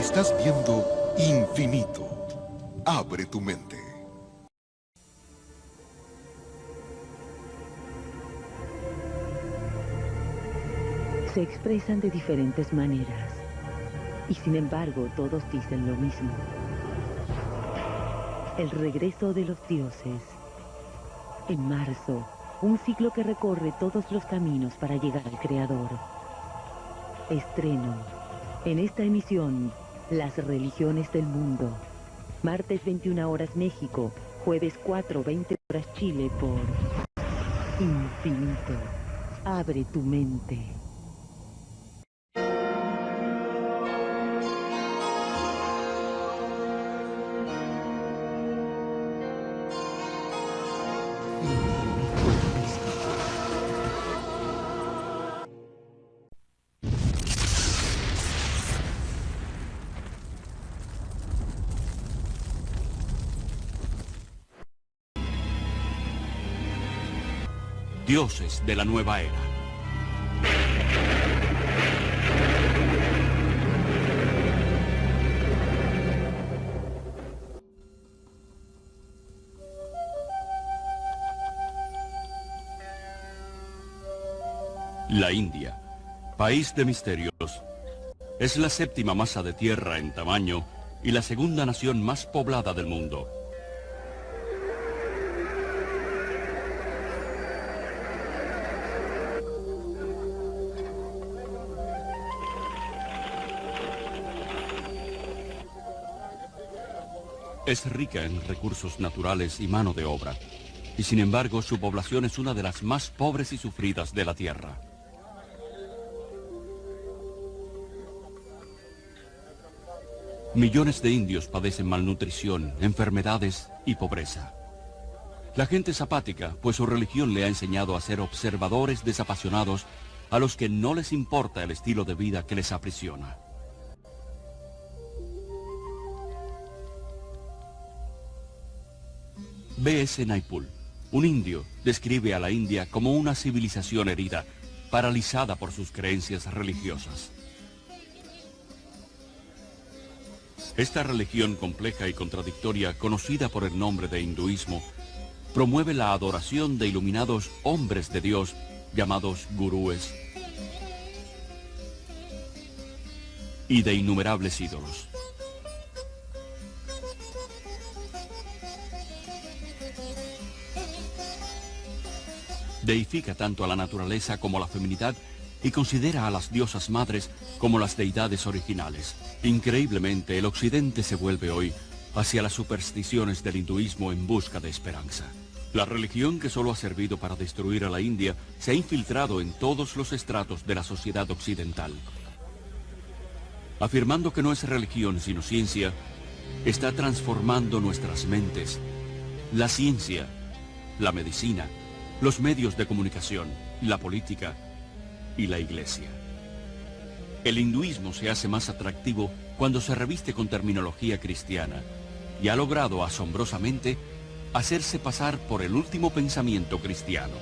Estás viendo Infinito. Abre tu mente. Se expresan de diferentes maneras y sin embargo todos dicen lo mismo. El regreso de los dioses. En marzo, un ciclo que recorre todos los caminos para llegar al Creador. Estreno. En esta emisión, las religiones del mundo. Martes 21 horas México, jueves 4:20 horas Chile por Infinito. Abre tu mente. Dioses de la nueva era. La India, país de misterios, es la séptima masa de tierra en tamaño y la segunda nación más poblada del mundo. Es rica en recursos naturales y mano de obra, y sin embargo su población es una de las más pobres y sufridas de la Tierra. Millones de indios padecen malnutrición, enfermedades y pobreza. La gente es apática, pues su religión le ha enseñado a ser observadores desapasionados a los que no les importa el estilo de vida que les aprisiona. B.S. Naipaul, un indio, describe a la India como una civilización herida, paralizada por sus creencias religiosas. Esta religión compleja y contradictoria, conocida por el nombre de hinduismo, promueve la adoración de iluminados hombres de Dios, llamados gurúes, y de innumerables ídolos. Deifica tanto a la naturaleza como a la feminidad y considera a las diosas madres como las deidades originales. Increíblemente, el occidente se vuelve hoy hacia las supersticiones del hinduismo en busca de esperanza. La religión que solo ha servido para destruir a la India se ha infiltrado en todos los estratos de la sociedad occidental. Afirmando que no es religión sino ciencia, está transformando nuestras mentes. La ciencia, la medicina, los medios de comunicación, la política y la iglesia. El hinduismo se hace más atractivo cuando se reviste con terminología cristiana y ha logrado asombrosamente hacerse pasar por el último pensamiento cristiano.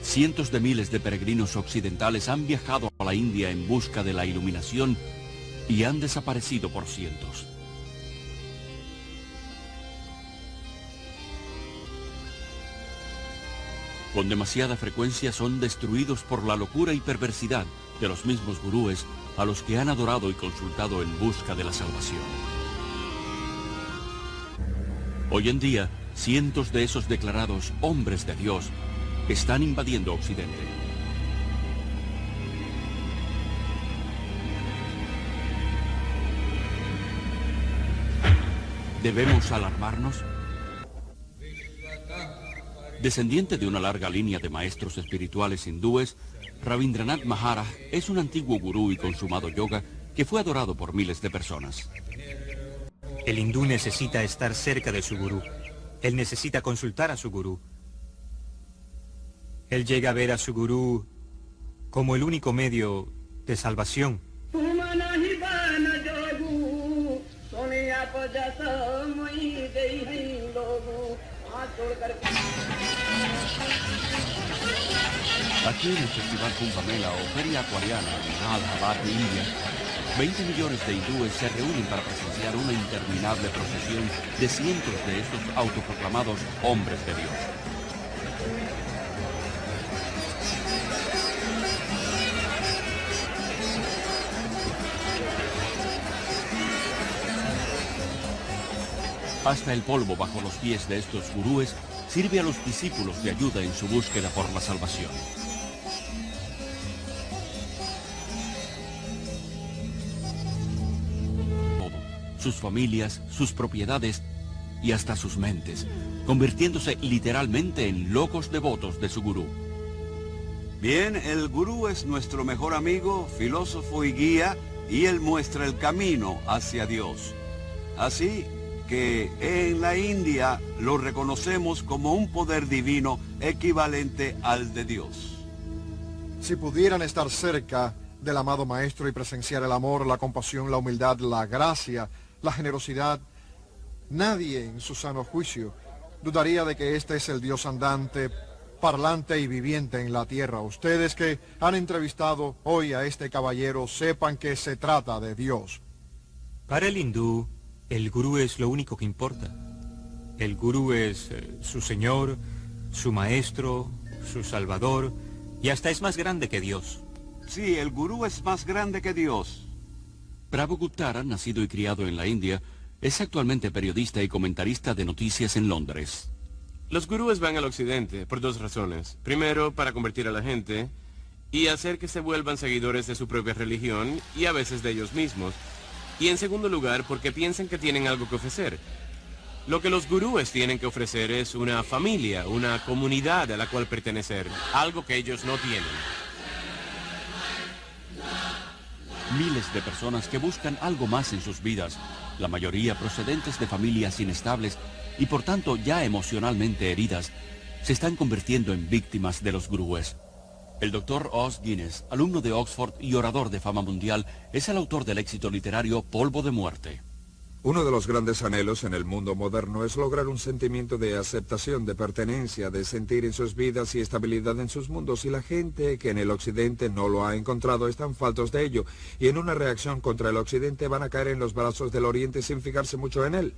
Cientos de miles de peregrinos occidentales han viajado a la India en busca de la iluminación y han desaparecido por cientos. Con demasiada frecuencia son destruidos por la locura y perversidad de los mismos gurúes a los que han adorado y consultado en busca de la salvación. Hoy en día, cientos de esos declarados hombres de Dios están invadiendo Occidente. ¿Debemos alarmarnos? Descendiente de una larga línea de maestros espirituales hindúes, Rabindranath Maharaj es un antiguo gurú y consumado yoga que fue adorado por miles de personas. El hindú necesita estar cerca de su gurú. Él necesita consultar a su gurú. Él llega a ver a su gurú como el único medio de salvación. Aquí en el Festival Kumbh Mela o Feria Acuariana en Allahabad, India, 20 millones de hindúes se reúnen para presenciar una interminable procesión de cientos de estos autoproclamados hombres de Dios. Hasta el polvo bajo los pies de estos gurúes sirve a los discípulos de ayuda en su búsqueda por la salvación. Sus familias, sus propiedades y hasta sus mentes, convirtiéndose literalmente en locos devotos de su gurú. Bien, el gurú es nuestro mejor amigo, filósofo y guía, y él muestra el camino hacia Dios. Así que en la India lo reconocemos como un poder divino equivalente al de Dios. Si pudieran estar cerca del amado Maestro y presenciar el amor, la compasión, la humildad, la gracia, la generosidad, nadie en su sano juicio dudaría de que este es el Dios andante, parlante y viviente en la tierra. Ustedes que han entrevistado hoy a este caballero sepan que se trata de Dios. Para el hindú, el gurú es lo único que importa. El gurú es su señor, su maestro, su salvador, y hasta es más grande que Dios. Sí, el gurú es más grande que Dios. Prabhu Guptara, nacido y criado en la India, es actualmente periodista y comentarista de noticias en Londres. Los gurúes van al occidente por dos razones. Primero, para convertir a la gente y hacer que se vuelvan seguidores de su propia religión y a veces de ellos mismos. Y en segundo lugar, porque piensan que tienen algo que ofrecer. Lo que los gurúes tienen que ofrecer es una familia, una comunidad a la cual pertenecer, algo que ellos no tienen. Miles de personas que buscan algo más en sus vidas, la mayoría procedentes de familias inestables y por tanto ya emocionalmente heridas, se están convirtiendo en víctimas de los gurúes. El Dr. Os Guinness, alumno de Oxford y orador de fama mundial, es el autor del éxito literario Polvo de Muerte. Uno de los grandes anhelos en el mundo moderno es lograr un sentimiento de aceptación, de pertenencia, de sentir en sus vidas y estabilidad en sus mundos, y la gente que en el occidente no lo ha encontrado están faltos de ello, y en una reacción contra el occidente van a caer en los brazos del oriente sin fijarse mucho en él.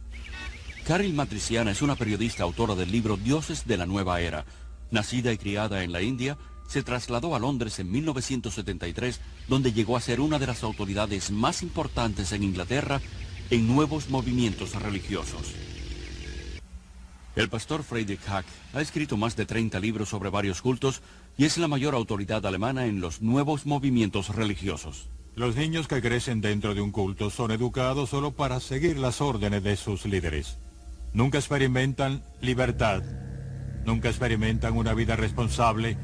Caril Matriciana es una periodista autora del libro Dioses de la Nueva Era. Nacida y criada en la India, se trasladó a Londres en 1973, donde llegó a ser una de las autoridades más importantes en Inglaterra en nuevos movimientos religiosos. El pastor Friedrich Hack ha escrito más de 30 libros sobre varios cultos y es la mayor autoridad alemana en los nuevos movimientos religiosos. Los niños que crecen dentro de un culto son educados solo para seguir las órdenes de sus líderes. Nunca experimentan libertad, nunca experimentan una vida responsable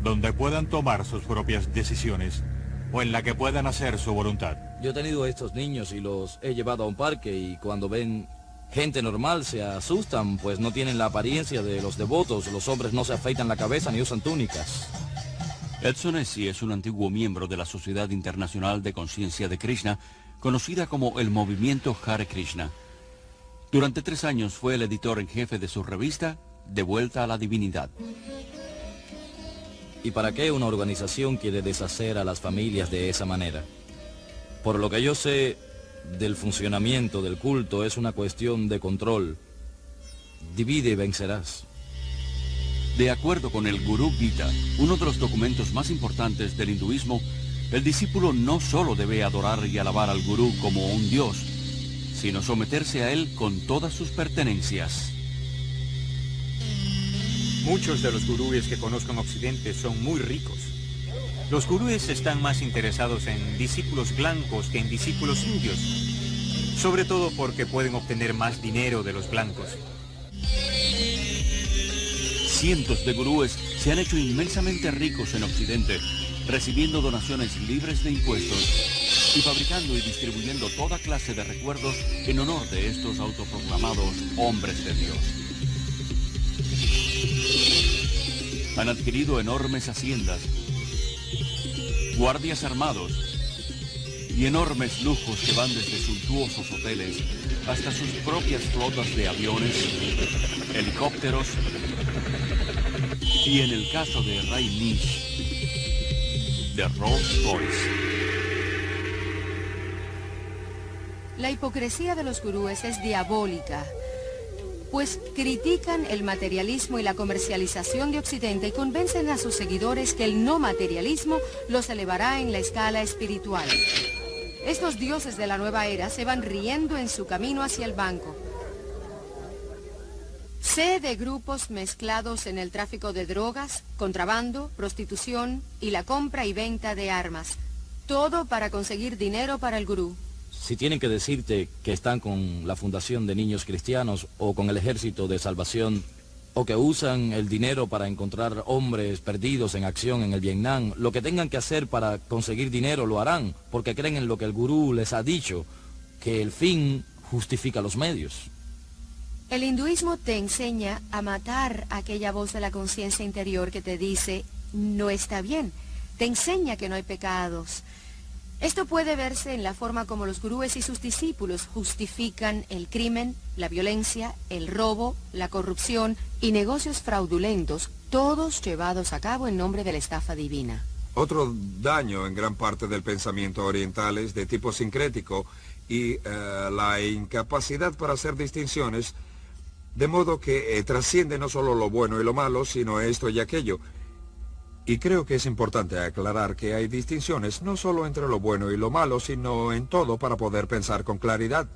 donde puedan tomar sus propias decisiones o en la que puedan hacer su voluntad. Yo he tenido a estos niños y los he llevado a un parque y cuando ven gente normal se asustan, pues no tienen la apariencia de los devotos. Los hombres no se afeitan la cabeza ni usan túnicas. Edson Essi es un antiguo miembro de la Sociedad Internacional de Conciencia de Krishna, conocida como el Movimiento Hare Krishna. Durante 3 años fue el editor en jefe de su revista, De Vuelta a la Divinidad. ¿Y para qué una organización quiere deshacer a las familias de esa manera? Por lo que yo sé del funcionamiento del culto, es una cuestión de control. Divide y vencerás. De acuerdo con el Gurú Gita, uno de los documentos más importantes del hinduismo, el discípulo no solo debe adorar y alabar al gurú como un dios, sino someterse a él con todas sus pertenencias. Muchos de los gurúes que conozco en Occidente son muy ricos. Los gurúes están más interesados en discípulos blancos que en discípulos indios, sobre todo porque pueden obtener más dinero de los blancos. Cientos de gurúes se han hecho inmensamente ricos en Occidente, recibiendo donaciones libres de impuestos y fabricando y distribuyendo toda clase de recuerdos en honor de estos autoproclamados hombres de Dios. Han adquirido enormes haciendas, guardias armados y enormes lujos que van desde suntuosos hoteles hasta sus propias flotas de aviones, helicópteros Y en el caso de Ray Lynch, de Rolls Royce. La hipocresía de los gurúes es diabólica, pues critican el materialismo y la comercialización de Occidente y convencen a sus seguidores que el no materialismo los elevará en la escala espiritual. Estos dioses de la nueva era se van riendo en su camino hacia el banco. Sé de grupos mezclados en el tráfico de drogas, contrabando, prostitución y la compra y venta de armas. Todo para conseguir dinero para el gurú. Si tienen que decirte que están con la Fundación de Niños Cristianos o con el Ejército de Salvación, o que usan el dinero para encontrar hombres perdidos en acción en el Vietnam, lo que tengan que hacer para conseguir dinero lo harán, porque creen en lo que el gurú les ha dicho, que el fin justifica los medios. El hinduismo te enseña a matar aquella voz de la conciencia interior que te dice, no está bien. Te enseña que no hay pecados. Esto puede verse en la forma como los gurúes y sus discípulos justifican el crimen, la violencia, el robo, la corrupción y negocios fraudulentos, todos llevados a cabo en nombre de la estafa divina. Otro daño en gran parte del pensamiento oriental es de tipo sincrético y la incapacidad para hacer distinciones, de modo que trasciende no solo lo bueno y lo malo, sino esto y aquello. Y creo que es importante aclarar que hay distinciones no solo entre lo bueno y lo malo, sino en todo para poder pensar con claridad.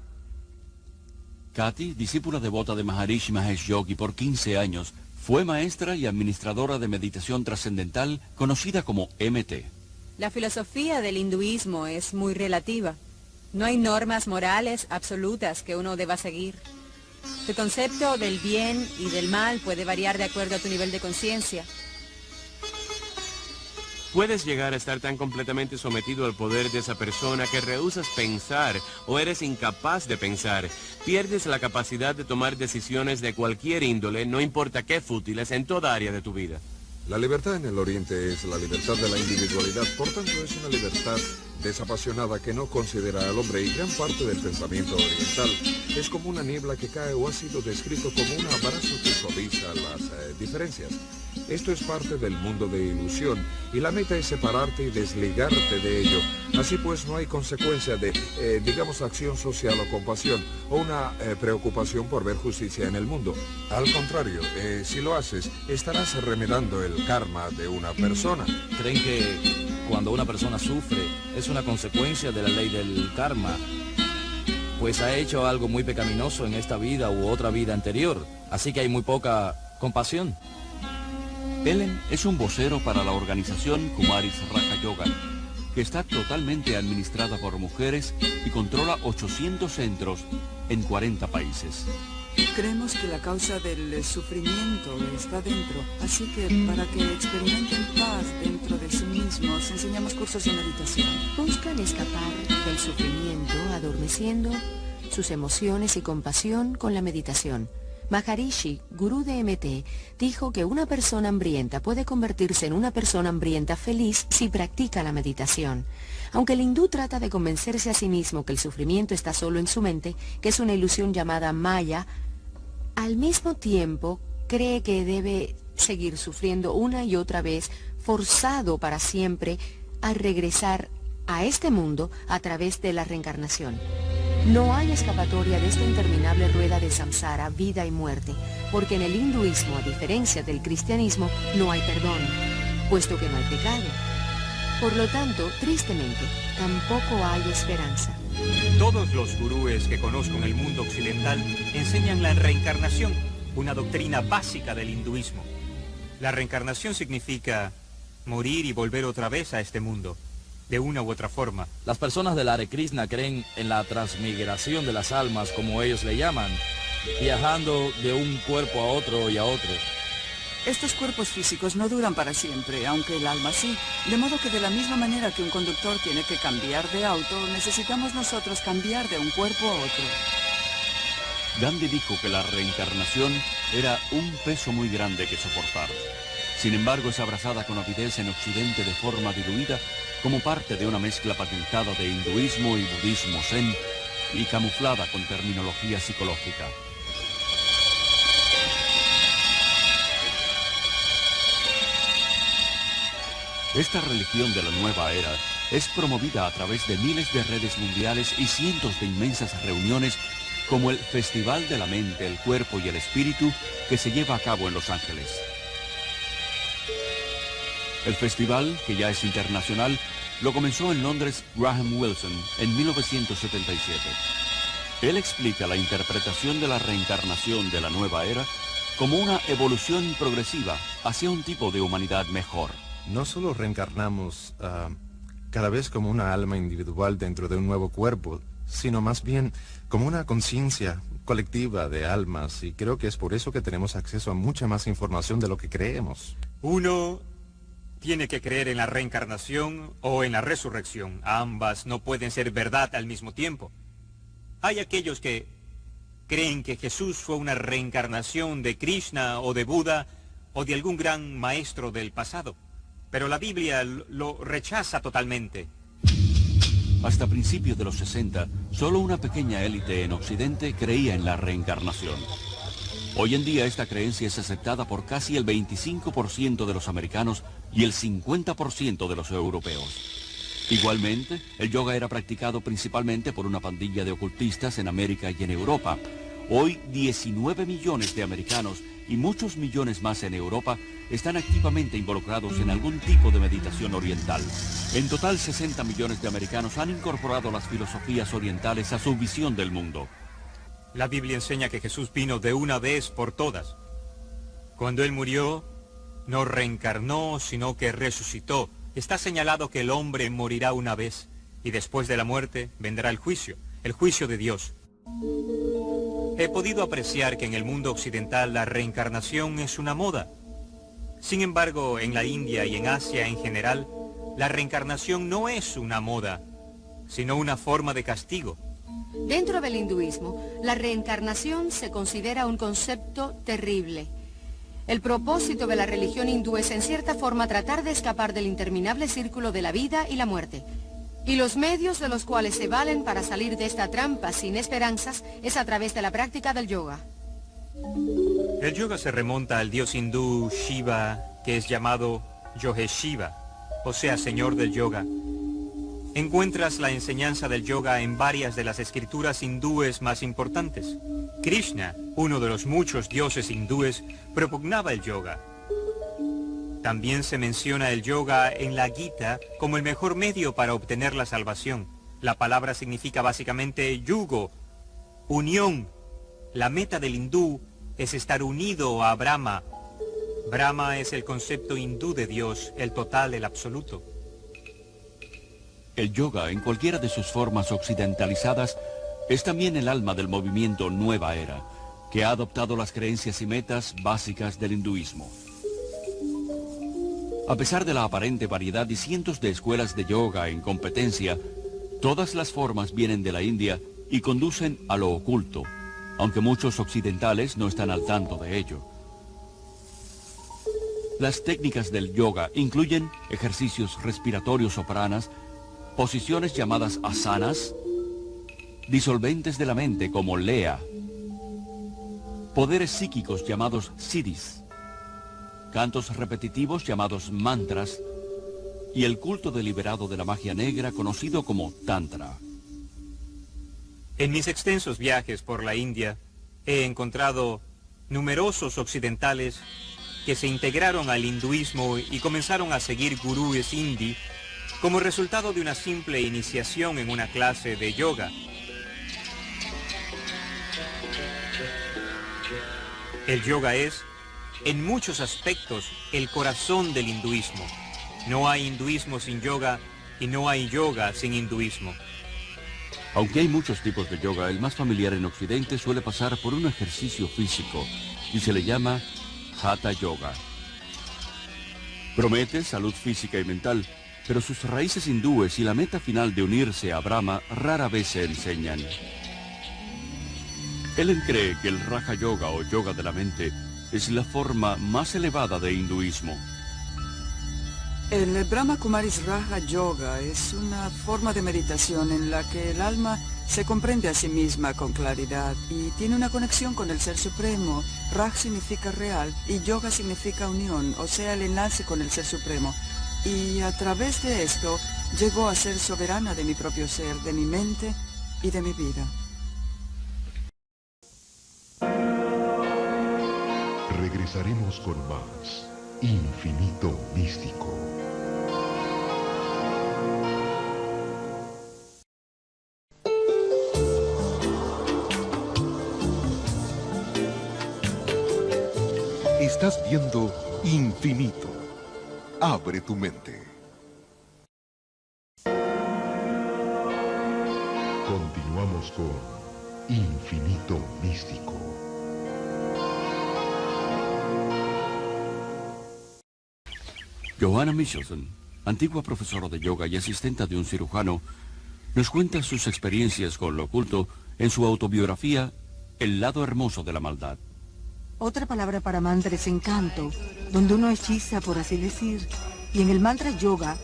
Kathy, discípula devota de Maharishi Mahesh Yogi por 15 años, fue maestra y administradora de meditación trascendental conocida como MT. La filosofía del hinduismo es muy relativa. No hay normas morales absolutas que uno deba seguir. Tu concepto del bien y del mal puede variar de acuerdo a tu nivel de conciencia. Puedes llegar a estar tan completamente sometido al poder de esa persona que rehusas pensar o eres incapaz de pensar. Pierdes la capacidad de tomar decisiones de cualquier índole, no importa qué fútiles, en toda área de tu vida. La libertad en el Oriente es la libertad de la individualidad, por tanto es una libertad desapasionada que no considera al hombre, y gran parte del pensamiento oriental es como una niebla que cae o ha sido descrito como un abrazo que suaviza las diferencias. Esto es parte del mundo de ilusión y la meta es separarte y desligarte de ello. Así pues no hay consecuencia de, digamos, acción social o compasión o una preocupación por ver justicia en el mundo. Al contrario, si lo haces, estarás remedando el karma de una persona. ¿Creen que cuando una persona sufre es una consecuencia de la ley del karma? Pues ha hecho algo muy pecaminoso en esta vida u otra vida anterior, así que hay muy poca compasión. Ellen es un vocero para la organización Kumaris Raja Yoga, que está totalmente administrada por mujeres y controla 800 centros en 40 países. Creemos que la causa del sufrimiento está dentro, así que para que experimenten paz dentro de sí mismos, enseñamos cursos de meditación. Buscan escapar del sufrimiento adormeciendo sus emociones y compasión con la meditación. Maharishi, gurú de MT, dijo que una persona hambrienta puede convertirse en una persona hambrienta feliz si practica la meditación. Aunque el hindú trata de convencerse a sí mismo que el sufrimiento está solo en su mente, que es una ilusión llamada Maya, al mismo tiempo cree que debe seguir sufriendo una y otra vez, forzado para siempre a regresar a este mundo a través de la reencarnación. No hay escapatoria de esta interminable rueda de samsara, vida y muerte, porque en el hinduismo, a diferencia del cristianismo, no hay perdón, puesto que no hay pecado. Por lo tanto, tristemente, tampoco hay esperanza. Todos los gurúes que conozco en el mundo occidental enseñan la reencarnación, una doctrina básica del hinduismo. La reencarnación significa morir y volver otra vez a este mundo, de una u otra forma. Las personas del Hare Krishna creen en la transmigración de las almas, como ellos le llaman, viajando de un cuerpo a otro y a otro. Estos cuerpos físicos no duran para siempre, aunque el alma sí. De modo que de la misma manera que un conductor tiene que cambiar de auto, necesitamos nosotros cambiar de un cuerpo a otro. Gandhi dijo que la reencarnación era un peso muy grande que soportar. Sin embargo, es abrazada con avidez en Occidente de forma diluida como parte de una mezcla patentada de hinduismo y budismo zen y camuflada con terminología psicológica. Esta religión de la nueva era es promovida a través de miles de redes mundiales y cientos de inmensas reuniones como el Festival de la Mente, el Cuerpo y el Espíritu que se lleva a cabo en Los Ángeles. El festival, que ya es internacional, lo comenzó en Londres Graham Wilson en 1977. Él explica la interpretación de la reencarnación de la nueva era como una evolución progresiva hacia un tipo de humanidad mejor. No solo reencarnamos cada vez como una alma individual dentro de un nuevo cuerpo, sino más bien como una conciencia colectiva de almas, y creo que es por eso que tenemos acceso a mucha más información de lo que creemos. Uno tiene que creer en la reencarnación o en la resurrección. Ambas no pueden ser verdad al mismo tiempo. Hay aquellos que creen que Jesús fue una reencarnación de Krishna o de Buda o de algún gran maestro del pasado, pero la Biblia lo rechaza totalmente. Hasta principios de los 60, solo una pequeña élite en Occidente creía en la reencarnación. Hoy en día esta creencia es aceptada por casi el 25% de los americanos y el 50% de los europeos. Igualmente, el yoga era practicado principalmente por una pandilla de ocultistas en América y en Europa. Hoy 19 millones de americanos y muchos millones más en Europa están activamente involucrados en algún tipo de meditación oriental. En total, 60 millones de americanos han incorporado las filosofías orientales a su visión del mundo. La Biblia enseña que Jesús vino de una vez por todas. Cuando Él murió, no reencarnó, sino que resucitó. Está señalado que el hombre morirá una vez, y después de la muerte vendrá el juicio de Dios. He podido apreciar que en el mundo occidental la reencarnación es una moda. Sin embargo, en la India y en Asia en general, la reencarnación no es una moda, sino una forma de castigo. Dentro del hinduismo, la reencarnación se considera un concepto terrible. El propósito de la religión hindú es en cierta forma tratar de escapar del interminable círculo de la vida y la muerte. Y los medios de los cuales se valen para salir de esta trampa sin esperanzas es a través de la práctica del yoga. El yoga se remonta al dios hindú Shiva, que es llamado Yogeshiva, o sea, señor del yoga. Encuentras la enseñanza del yoga en varias de las escrituras hindúes más importantes. Krishna, uno de los muchos dioses hindúes, propugnaba el yoga. También se menciona el yoga en la Gita como el mejor medio para obtener la salvación. La palabra significa básicamente yugo, unión. La meta del hindú es estar unido a Brahma. Brahma es el concepto hindú de Dios, el total, el absoluto. El yoga, en cualquiera de sus formas occidentalizadas, es también el alma del movimiento Nueva Era, que ha adoptado las creencias y metas básicas del hinduismo. A pesar de la aparente variedad y cientos de escuelas de yoga en competencia, todas las formas vienen de la India y conducen a lo oculto, aunque muchos occidentales no están al tanto de ello. Las técnicas del yoga incluyen ejercicios respiratorios o pranas, posiciones llamadas asanas, disolventes de la mente como lea, poderes psíquicos llamados siddhis, cantos repetitivos llamados mantras y el culto deliberado de la magia negra conocido como tantra. En mis extensos viajes por la India he encontrado numerosos occidentales que se integraron al hinduismo y comenzaron a seguir gurúes hindi como resultado de una simple iniciación en una clase de yoga. El yoga es, en muchos aspectos, el corazón del hinduismo. No hay hinduismo sin yoga y no hay yoga sin hinduismo. Aunque hay muchos tipos de yoga, el más familiar en Occidente suele pasar por un ejercicio físico y se le llama Hatha Yoga. Promete salud física y mental, pero sus raíces hindúes y la meta final de unirse a Brahma rara vez se enseñan. Ellen cree que el Raja Yoga o yoga de la mente es la forma más elevada de hinduismo. El Brahma Kumaris Raja Yoga es una forma de meditación en la que el alma se comprende a sí misma con claridad y tiene una conexión con el Ser Supremo. Raj significa real y Yoga significa unión, o sea, el enlace con el Ser Supremo. Y a través de esto, llego a ser soberana de mi propio ser, de mi mente y de mi vida. Regresaremos con más Infinito Místico. Estás viendo Infinito. Abre tu mente. Continuamos con Infinito Místico. Johanna Michelson, antigua profesora de yoga y asistente de un cirujano, nos cuenta sus experiencias con lo oculto en su autobiografía El lado hermoso de la maldad. Otra palabra para mantra es encanto, donde uno hechiza, por así decir. Y en el mantra yoga,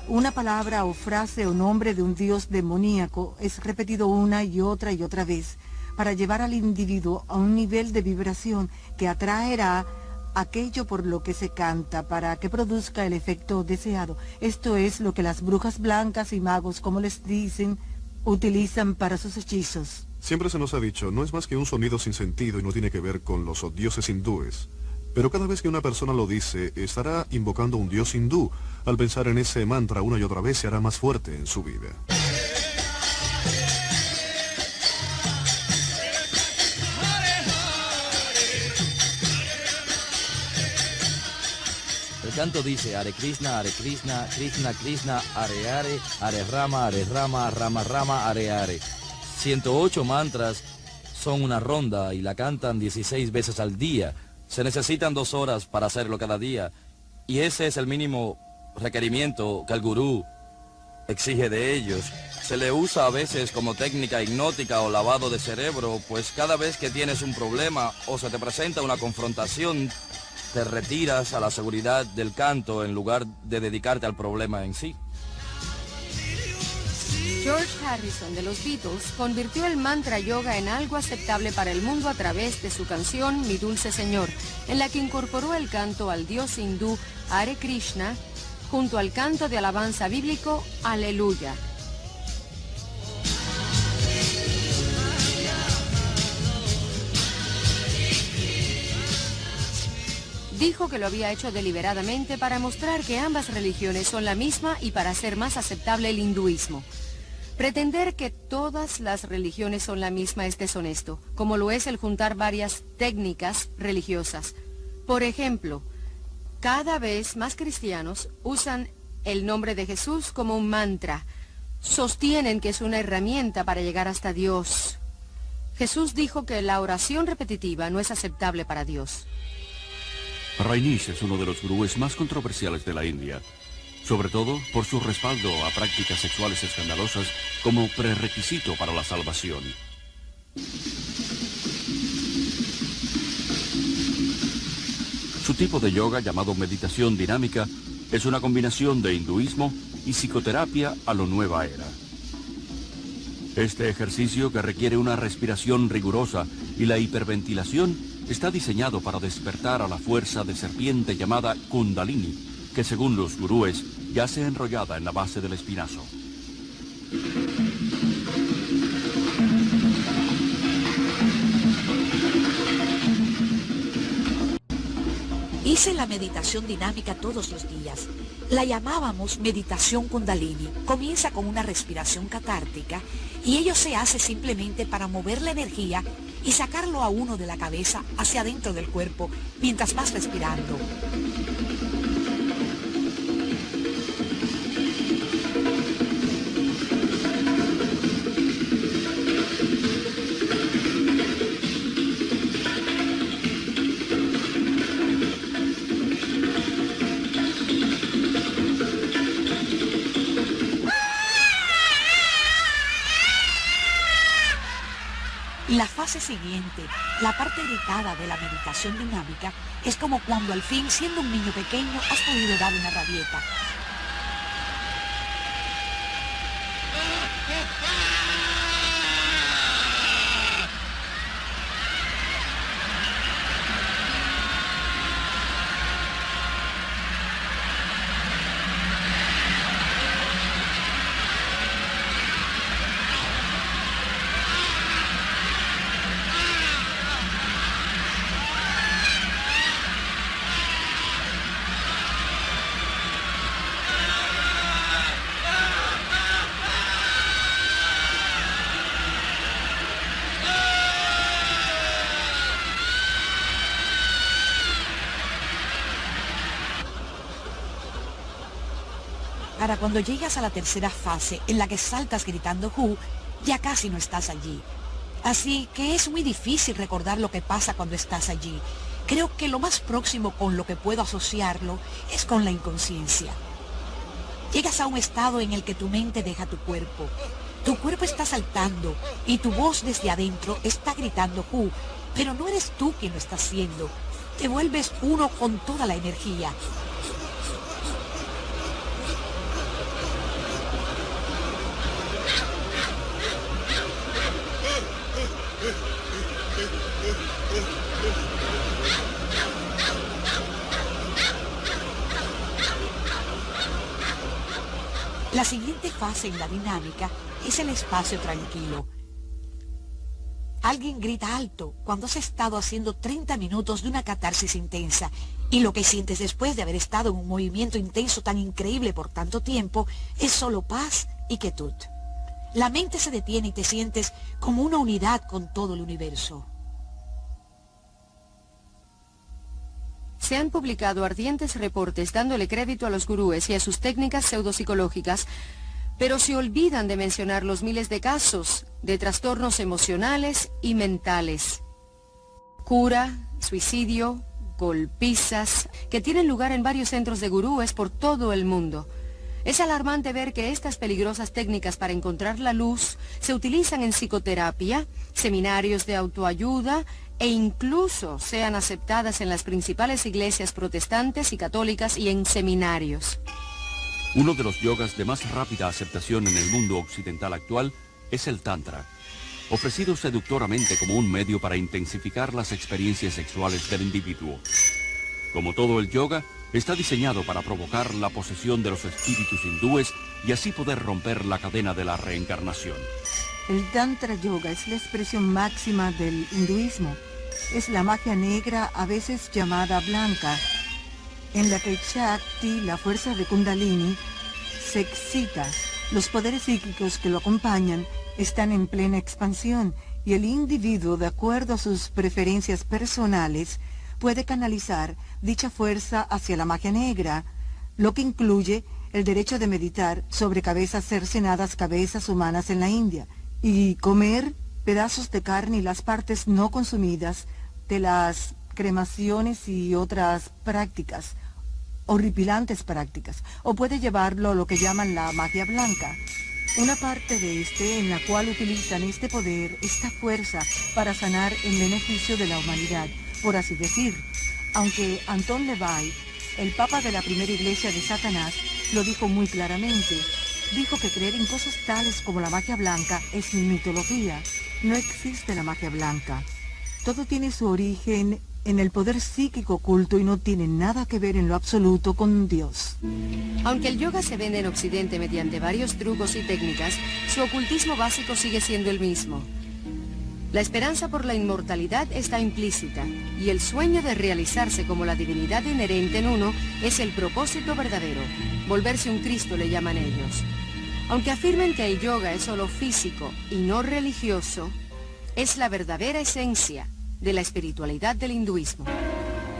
una palabra o frase o nombre de un dios demoníaco es repetido una y otra vez para llevar al individuo a un nivel de vibración que atraerá aquello por lo que se canta para que produzca el efecto deseado. Esto es lo que las brujas blancas y magos, como les dicen, utilizan para sus hechizos. Siempre se nos ha dicho, no es más que un sonido sin sentido y no tiene que ver con los dioses hindúes. Pero cada vez que una persona lo dice, estará invocando a un dios hindú. Al pensar en ese mantra una y otra vez, se hará más fuerte en su vida. El canto dice, Hare Krishna, Krishna Krishna, Hare Rama, Rama Rama, Hare. 108 mantras son una ronda y la cantan 16 veces al día. Se necesitan 2 horas para hacerlo cada día. Y ese es el mínimo requerimiento que el gurú exige de ellos. Se le usa a veces como técnica hipnótica o lavado de cerebro, pues cada vez que tienes un problema o se te presenta una confrontación, te retiras a la seguridad del canto en lugar de dedicarte al problema en sí. George Harrison de los Beatles convirtió el mantra yoga en algo aceptable para el mundo a través de su canción Mi Dulce Señor, en la que incorporó el canto al dios hindú Hare Krishna junto al canto de alabanza bíblico Aleluya. Dijo que lo había hecho deliberadamente para mostrar que ambas religiones son la misma y para hacer más aceptable el hinduismo. Pretender que todas las religiones son la misma es deshonesto, como lo es el juntar varias técnicas religiosas. Por ejemplo, cada vez más cristianos usan el nombre de Jesús como un mantra. Sostienen que es una herramienta para llegar hasta Dios. Jesús dijo que la oración repetitiva no es aceptable para Dios. Rajneesh es uno de los gurúes más controversiales de la India, sobre todo por su respaldo a prácticas sexuales escandalosas como prerequisito para la salvación. Su tipo de yoga, llamado meditación dinámica, es una combinación de hinduismo y psicoterapia a lo nueva era. Este ejercicio, que requiere una respiración rigurosa y la hiperventilación, está diseñado para despertar a la fuerza de serpiente llamada Kundalini, que según los gurúes yace enrollada en la base del espinazo. Hice la meditación dinámica todos los días. La llamábamos meditación Kundalini. Comienza con una respiración catártica y ello se hace simplemente para mover la energía y sacarlo a uno de la cabeza hacia adentro del cuerpo mientras vas respirando. La fase siguiente, la parte irritada de la meditación dinámica, es como cuando al fin, siendo un niño pequeño, has podido dar una rabieta. para cuando llegas a la tercera fase, en la que saltas gritando Hu, ya casi no estás allí. Así que es muy difícil recordar lo que pasa cuando estás allí. Creo que lo más próximo con lo que puedo asociarlo es con la inconsciencia. Llegas a un estado en el que tu mente deja tu cuerpo. Tu cuerpo está saltando y tu voz desde adentro está gritando Hu, pero no eres tú quien lo está haciendo. Te vuelves uno con toda la energía. La siguiente fase en la dinámica es el espacio tranquilo. Alguien grita alto cuando has estado haciendo 30 minutos de una catarsis intensa y lo que sientes después de haber estado en un movimiento intenso tan increíble por tanto tiempo es solo paz y quietud. La mente se detiene y te sientes como una unidad con todo el universo. Se han publicado ardientes reportes dándole crédito a los gurúes y a sus técnicas pseudopsicológicas, pero se olvidan de mencionar los miles de casos de trastornos emocionales y mentales. Cura, suicidio, golpizas, que tienen lugar en varios centros de gurúes por todo el mundo. Es alarmante ver que estas peligrosas técnicas para encontrar la luz se utilizan en psicoterapia, seminarios de autoayuda e incluso sean aceptadas en las principales iglesias protestantes y católicas y en seminarios. Uno de los yogas de más rápida aceptación en el mundo occidental actual es el Tantra, ofrecido seductoramente como un medio para intensificar las experiencias sexuales del individuo. Como todo el yoga, está diseñado para provocar la posesión de los espíritus hindúes y así poder romper la cadena de la reencarnación. El Tantra Yoga es la expresión máxima del hinduismo. Es la magia negra, a veces llamada blanca, en la que Shakti, la fuerza de Kundalini, se excita. Los poderes psíquicos que lo acompañan están en plena expansión y el individuo, de acuerdo a sus preferencias personales, puede canalizar dicha fuerza hacia la magia negra, lo que incluye el derecho de meditar sobre cabezas cercenadas, cabezas humanas en la India, y comer pedazos de carne y las partes no consumidas de las cremaciones y otras prácticas, horripilantes prácticas, o puede llevarlo a lo que llaman la magia blanca, una parte de en la cual utilizan este poder, esta fuerza, para sanar en beneficio de la humanidad, por así decir. Aunque Anton LaVey, el papa de la primera iglesia de Satanás, lo dijo muy claramente. Dijo que creer en cosas tales como la magia blanca es mitología. No existe la magia blanca. Todo tiene su origen en el poder psíquico oculto y no tiene nada que ver en lo absoluto con Dios. Aunque el yoga se vende en Occidente mediante varios trucos y técnicas, su ocultismo básico sigue siendo el mismo. La esperanza por la inmortalidad está implícita, y el sueño de realizarse como la divinidad inherente en uno es el propósito verdadero. Volverse un Cristo le llaman ellos. Aunque afirmen que el yoga es solo físico y no religioso, es la verdadera esencia de la espiritualidad del hinduismo.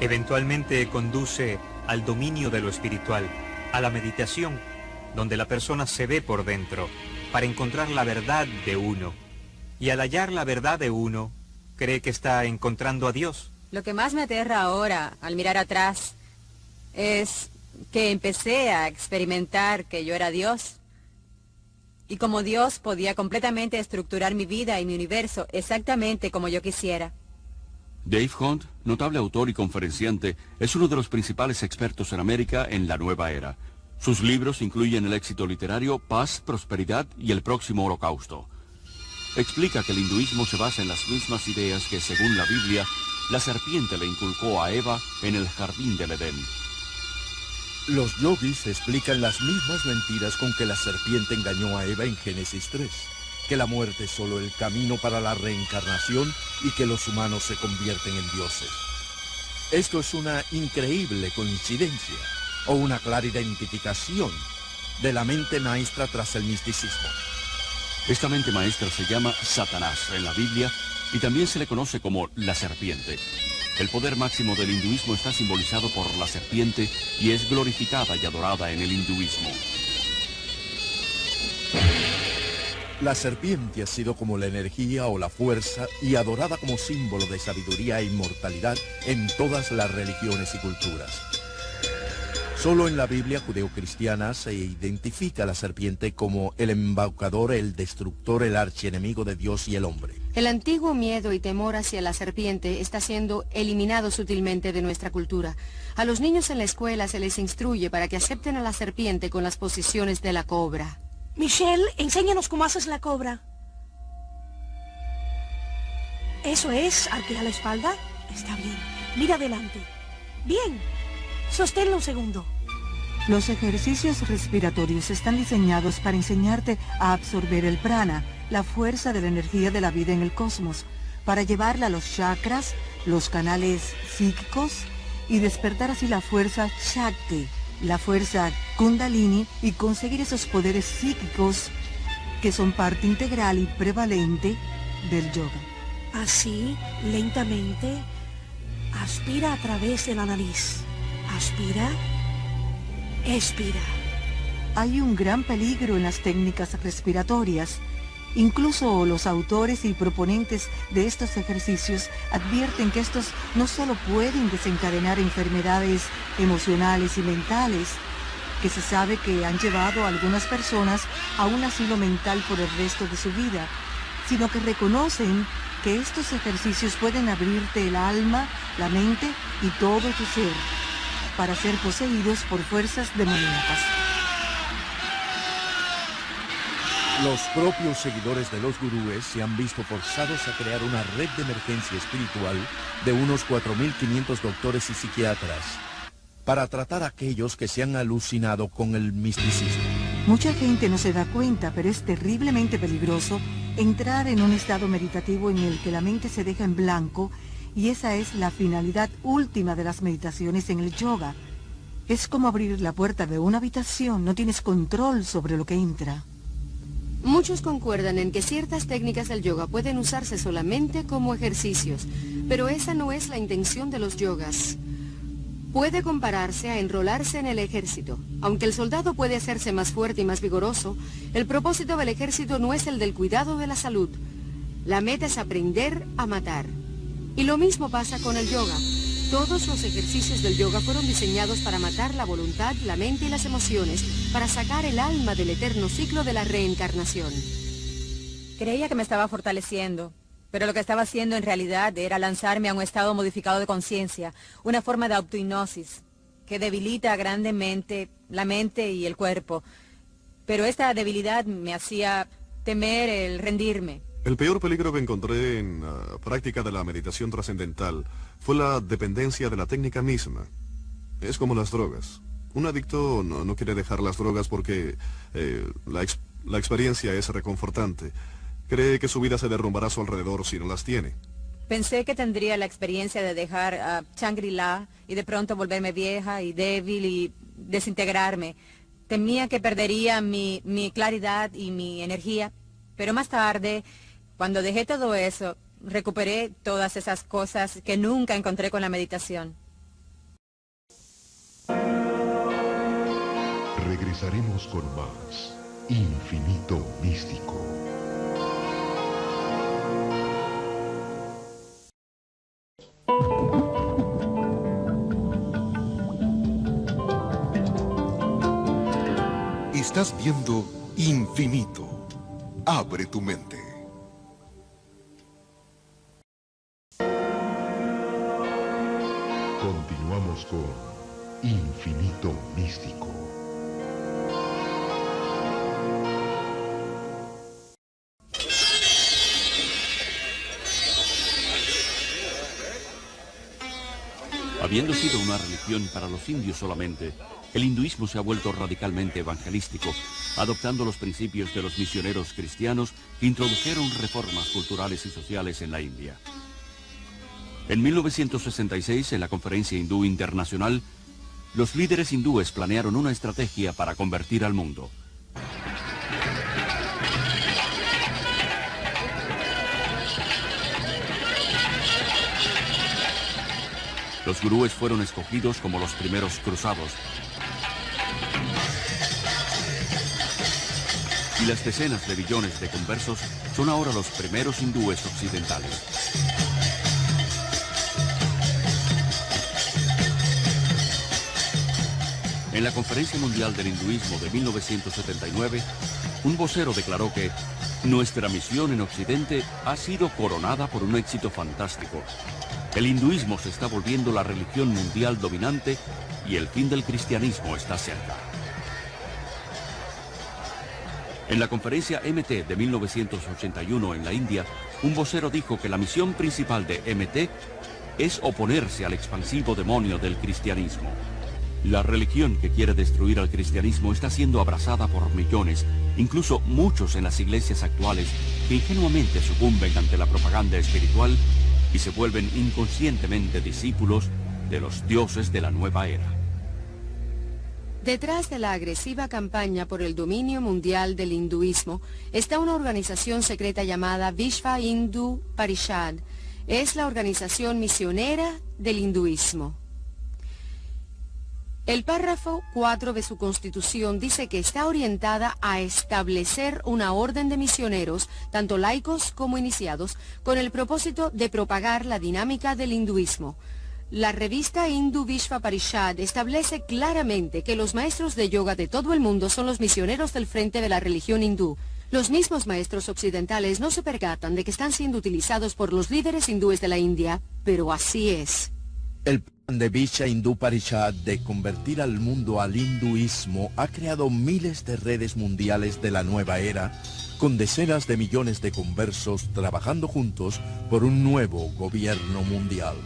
Eventualmente conduce al dominio de lo espiritual, a la meditación, donde la persona se ve por dentro para encontrar la verdad de uno. Y al hallar la verdad de uno, cree que está encontrando a Dios. Lo que más me aterra ahora, al mirar atrás, es que empecé a experimentar que yo era Dios. Y como Dios podía completamente estructurar mi vida y mi universo exactamente como yo quisiera. Dave Hunt, notable autor y conferenciante, es uno de los principales expertos en América en la nueva era. Sus libros incluyen el éxito literario Paz, Prosperidad y el próximo Holocausto. Explica que el hinduismo se basa en las mismas ideas que, según la Biblia, la serpiente le inculcó a Eva en el jardín del Edén. Los yogis explican las mismas mentiras con que la serpiente engañó a Eva en Génesis 3, que la muerte es solo el camino para la reencarnación y que los humanos se convierten en dioses. Esto es una increíble coincidencia o una clara identificación de la mente maestra tras el misticismo. Esta mente maestra se llama Satanás en la Biblia y también se le conoce como la serpiente. El poder máximo del hinduismo está simbolizado por la serpiente y es glorificada y adorada en el hinduismo. La serpiente ha sido como la energía o la fuerza y adorada como símbolo de sabiduría e inmortalidad en todas las religiones y culturas. Solo en la Biblia judeocristiana se identifica a la serpiente como el embaucador, el destructor, el archienemigo de Dios y el hombre. El antiguo miedo y temor hacia la serpiente está siendo eliminado sutilmente de nuestra cultura. A los niños en la escuela se les instruye para que acepten a la serpiente con las posiciones de la cobra. Michelle, enséñanos cómo haces la cobra. Eso es, arquea la espalda. Está bien. Mira adelante. Bien. Sosténlo un segundo. Los ejercicios respiratorios están diseñados para enseñarte a absorber el prana, la fuerza de la energía de la vida en el cosmos, para llevarla a los chakras, los canales psíquicos y despertar así la fuerza Shakti, la fuerza Kundalini y conseguir esos poderes psíquicos que son parte integral y prevalente del yoga. Así, lentamente, aspira a través de la nariz. Aspira, expira. Hay un gran peligro en las técnicas respiratorias. Incluso los autores y proponentes de estos ejercicios advierten que estos no solo pueden desencadenar enfermedades emocionales y mentales, que se sabe que han llevado a algunas personas a un asilo mental por el resto de su vida, sino que reconocen que estos ejercicios pueden abrirte el alma, la mente y todo tu ser, para ser poseídos por fuerzas demoníacas. Los propios seguidores de los gurúes se han visto forzados a crear una red de emergencia espiritual de unos 4.500 doctores y psiquiatras para tratar a aquellos que se han alucinado con el misticismo. Mucha gente no se da cuenta, pero es terriblemente peligroso entrar en un estado meditativo en el que la mente se deja en blanco, y esa es la finalidad última de las meditaciones en el yoga. Es como abrir la puerta de una habitación, no tienes control sobre lo que entra. Muchos concuerdan en que ciertas técnicas del yoga pueden usarse solamente como ejercicios, pero esa no es la intención de los yogas. Puede compararse a enrolarse en el ejército. Aunque el soldado puede hacerse más fuerte y más vigoroso, el propósito del ejército no es el del cuidado de la salud. La meta es aprender a matar. Y lo mismo pasa con el yoga. Todos los ejercicios del yoga fueron diseñados para matar la voluntad, la mente y las emociones, para sacar el alma del eterno ciclo de la reencarnación. Creía que me estaba fortaleciendo, pero lo que estaba haciendo en realidad era lanzarme a un estado modificado de conciencia, una forma de autohipnosis que debilita grandemente la mente y el cuerpo. Pero esta debilidad me hacía temer el rendirme. El peor peligro que encontré en la práctica de la meditación trascendental fue la dependencia de la técnica misma. Es como las drogas. Un adicto no quiere dejar las drogas porque la experiencia es reconfortante. Cree que su vida se derrumbará a su alrededor si no las tiene. Pensé que tendría la experiencia de dejar Shangri-La y de pronto volverme vieja y débil y desintegrarme. Temía que perdería mi claridad y mi energía, pero más tarde, cuando dejé todo eso, recuperé todas esas cosas que nunca encontré con la meditación. Regresaremos con más Infinito Místico. Estás viendo Infinito. Abre tu mente. Continuamos con Infinito Místico. Habiendo sido una religión para los indios solamente, el hinduismo se ha vuelto radicalmente evangelístico, adoptando los principios de los misioneros cristianos que introdujeron reformas culturales y sociales en la India. En 1966, en la Conferencia Hindú Internacional, los líderes hindúes planearon una estrategia para convertir al mundo. Los gurúes fueron escogidos como los primeros cruzados. y las decenas de billones de conversos son ahora los primeros hindúes occidentales. En la Conferencia Mundial del Hinduismo de 1979, un vocero declaró que nuestra misión en Occidente ha sido coronada por un éxito fantástico. El hinduismo se está volviendo la religión mundial dominante y el fin del cristianismo está cerca. En la conferencia MT de 1981 en la India, un vocero dijo que la misión principal de MT es oponerse al expansivo demonio del cristianismo. La religión que quiere destruir al cristianismo está siendo abrazada por millones, incluso muchos en las iglesias actuales, que ingenuamente sucumben ante la propaganda espiritual y se vuelven inconscientemente discípulos de los dioses de la nueva era. Detrás de la agresiva campaña por el dominio mundial del hinduismo está una organización secreta llamada Vishva Hindu Parishad. Es la organización misionera del hinduismo. El párrafo 4 de su constitución dice que está orientada a establecer una orden de misioneros, tanto laicos como iniciados, con el propósito de propagar la dinámica del hinduismo. La revista Hindu Vishva Parishad establece claramente que los maestros de yoga de todo el mundo son los misioneros del frente de la religión hindú. Los mismos maestros occidentales no se percatan de que están siendo utilizados por los líderes hindúes de la India, pero así es. El plan de Vishva Hindu Parishad de convertir al mundo al hinduismo ha creado miles de redes mundiales de la nueva era, con decenas de millones de conversos trabajando juntos por un nuevo gobierno mundial.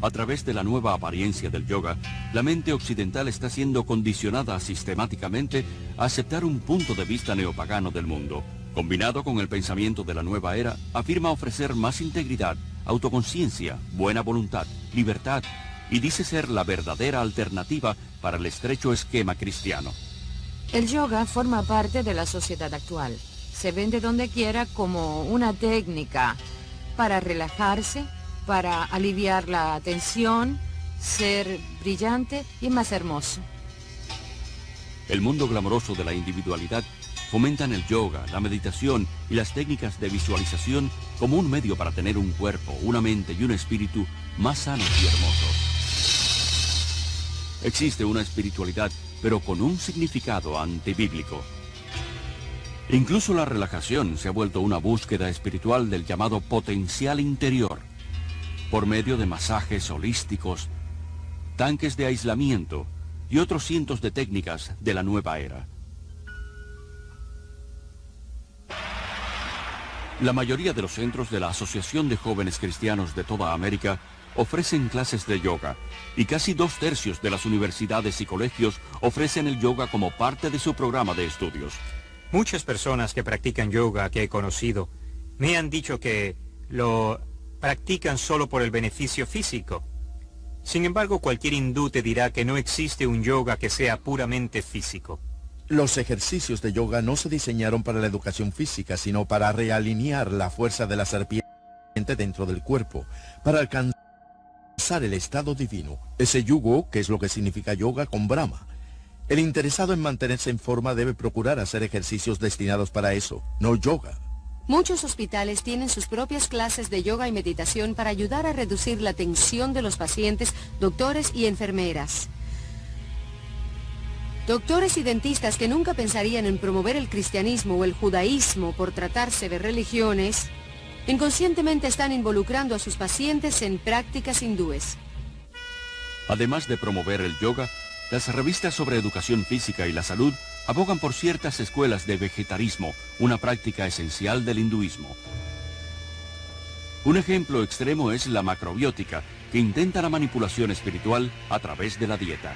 A través de la nueva apariencia del yoga, la mente occidental está siendo condicionada sistemáticamente a aceptar un punto de vista neopagano del mundo. Combinado con el pensamiento de la nueva era, afirma ofrecer más integridad, autoconciencia, buena voluntad, libertad, y dice ser la verdadera alternativa para el estrecho esquema cristiano. El yoga forma parte de la sociedad actual. Se vende donde quiera como una técnica para relajarse, para aliviar la tensión, ser brillante y más hermoso. El mundo glamoroso de la individualidad fomentan el yoga, la meditación y las técnicas de visualización como un medio para tener un cuerpo, una mente y un espíritu más sanos y hermosos. Existe una espiritualidad, pero con un significado antibíblico. Incluso la relajación se ha vuelto una búsqueda espiritual del llamado potencial interior, por medio de masajes holísticos, tanques de aislamiento y otros cientos de técnicas de la nueva era. La mayoría de los centros de la Asociación de Jóvenes Cristianos de toda América ofrecen clases de yoga, y casi 2/3 de las universidades y colegios ofrecen el yoga como parte de su programa de estudios. Muchas personas que practican yoga que he conocido me han dicho que lo practican solo por el beneficio físico. Sin embargo, cualquier hindú te dirá que no existe un yoga que sea puramente físico. Los ejercicios de yoga no se diseñaron para la educación física, sino para realinear la fuerza de la serpiente dentro del cuerpo, para alcanzar el estado divino, ese yugo, que es lo que significa yoga, con Brahma. El interesado en mantenerse en forma debe procurar hacer ejercicios destinados para eso, no yoga. Muchos hospitales tienen sus propias clases de yoga y meditación para ayudar a reducir la tensión de los pacientes, doctores y enfermeras. Doctores y dentistas que nunca pensarían en promover el cristianismo o el judaísmo por tratarse de religiones, inconscientemente están involucrando a sus pacientes en prácticas hindúes. Además de promover el yoga, las revistas sobre educación física y la salud abogan por ciertas escuelas de vegetarismo, una práctica esencial del hinduismo. Un ejemplo extremo es la macrobiótica, que intenta la manipulación espiritual a través de la dieta.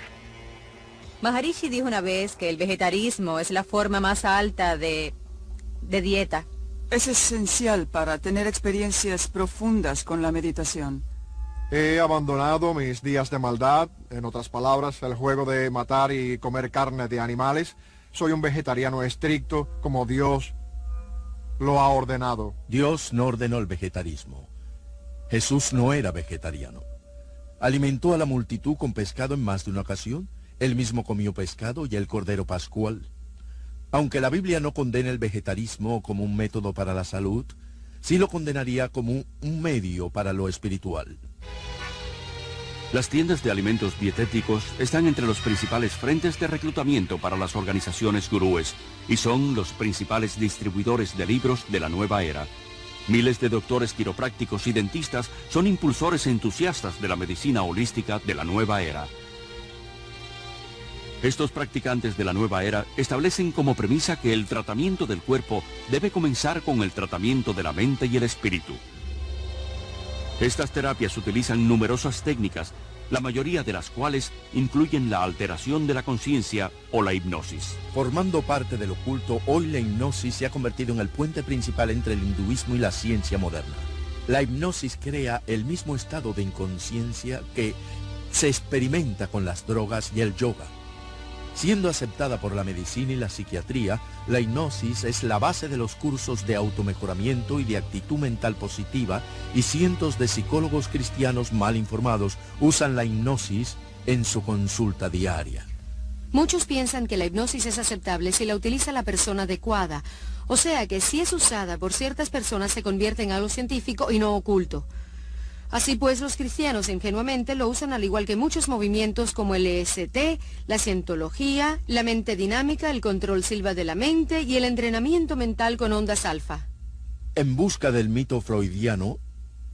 Maharishi dijo una vez que el vegetarismo es la forma más alta de dieta. Es esencial para tener experiencias profundas con la meditación. He abandonado mis días de maldad, en otras palabras, el juego de matar y comer carne de animales. Soy un vegetariano estricto, como Dios lo ha ordenado. Dios no ordenó el vegetarismo. Jesús no era vegetariano. Alimentó a la multitud con pescado en más de una ocasión. Él mismo comió pescado y el cordero pascual. Aunque la Biblia no condena el vegetarianismo como un método para la salud, sí lo condenaría como un medio para lo espiritual. Las tiendas de alimentos dietéticos están entre los principales frentes de reclutamiento para las organizaciones gurúes y son los principales distribuidores de libros de la nueva era. Miles de doctores quiroprácticos y dentistas son impulsores entusiastas de la medicina holística de la nueva era. Estos practicantes de la nueva era establecen como premisa que el tratamiento del cuerpo debe comenzar con el tratamiento de la mente y el espíritu. Estas terapias utilizan numerosas técnicas, la mayoría de las cuales incluyen la alteración de la conciencia o la hipnosis. Formando parte del oculto, hoy la hipnosis se ha convertido en el puente principal entre el hinduismo y la ciencia moderna. La hipnosis crea el mismo estado de inconsciencia que se experimenta con las drogas y el yoga. Siendo aceptada por la medicina y la psiquiatría, la hipnosis es la base de los cursos de automejoramiento y de actitud mental positiva, y cientos de psicólogos cristianos mal informados usan la hipnosis en su consulta diaria. Muchos piensan que la hipnosis es aceptable si la utiliza la persona adecuada, o sea que si es usada por ciertas personas se convierte en algo científico y no oculto. Así pues, los cristianos ingenuamente lo usan al igual que muchos movimientos como el EST, la cientología, la mente dinámica, el control silva de la mente y el entrenamiento mental con ondas alfa. En busca del mito freudiano,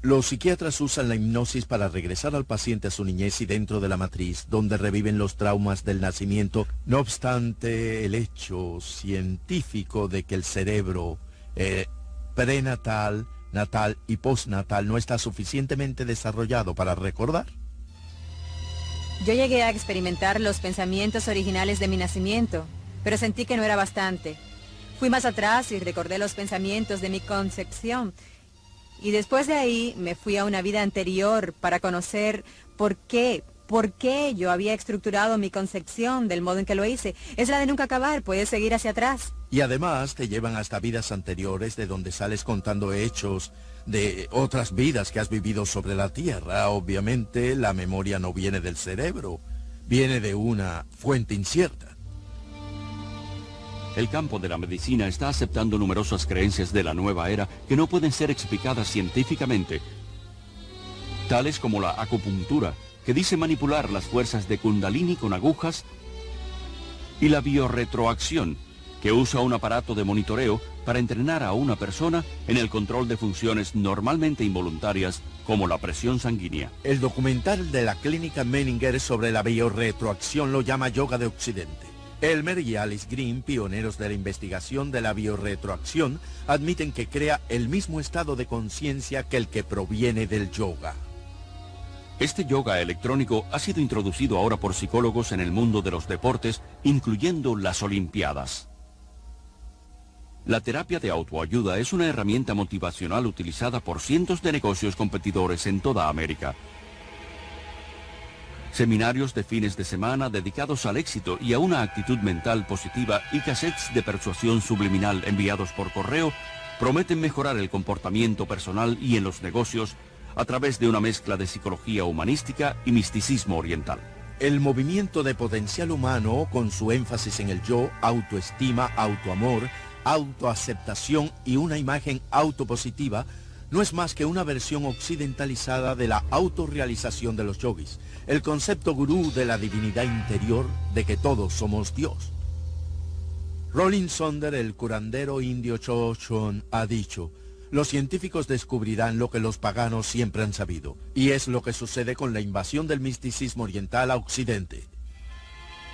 los psiquiatras usan la hipnosis para regresar al paciente a su niñez y dentro de la matriz, donde reviven los traumas del nacimiento. No obstante, el hecho científico de que el cerebro prenatal, natal y postnatal no está suficientemente desarrollado para recordar. Yo llegué a experimentar los pensamientos originales de mi nacimiento, pero sentí que no era bastante. Fui más atrás y recordé los pensamientos de mi concepción. Y después de ahí me fui a una vida anterior para conocer por qué yo había estructurado mi concepción del modo en que lo hice. Es la de nunca acabar, puedes seguir hacia atrás. Y además te llevan hasta vidas anteriores de donde sales contando hechos de otras vidas que has vivido sobre la Tierra. Obviamente la memoria no viene del cerebro, viene de una fuente incierta. El campo de la medicina está aceptando numerosas creencias de la nueva era que no pueden ser explicadas científicamente, tales como la acupuntura, que dice manipular las fuerzas de Kundalini con agujas, y la biorretroacción, que usa un aparato de monitoreo para entrenar a una persona en el control de funciones normalmente involuntarias, como la presión sanguínea. El documental de la clínica Menninger sobre la biorretroacción lo llama yoga de Occidente. Elmer y Alice Green, pioneros de la investigación de la biorretroacción, admiten que crea el mismo estado de conciencia que el que proviene del yoga. Este yoga electrónico ha sido introducido ahora por psicólogos en el mundo de los deportes, incluyendo las Olimpiadas. La terapia de autoayuda es una herramienta motivacional utilizada por cientos de negocios competidores en toda América. Seminarios de fines de semana dedicados al éxito y a una actitud mental positiva y cassettes de persuasión subliminal enviados por correo prometen mejorar el comportamiento personal y en los negocios a través de una mezcla de psicología humanística y misticismo oriental. El movimiento de potencial humano, con su énfasis en el yo, autoestima, autoamor, autoaceptación y una imagen autopositiva, no es más que una versión occidentalizada de la autorrealización de los yogis, el concepto gurú de la divinidad interior de que todos somos Dios. Rolling Sonder, el curandero indio Chochon, ha dicho: los científicos descubrirán lo que los paganos siempre han sabido, y es lo que sucede con la invasión del misticismo oriental a Occidente.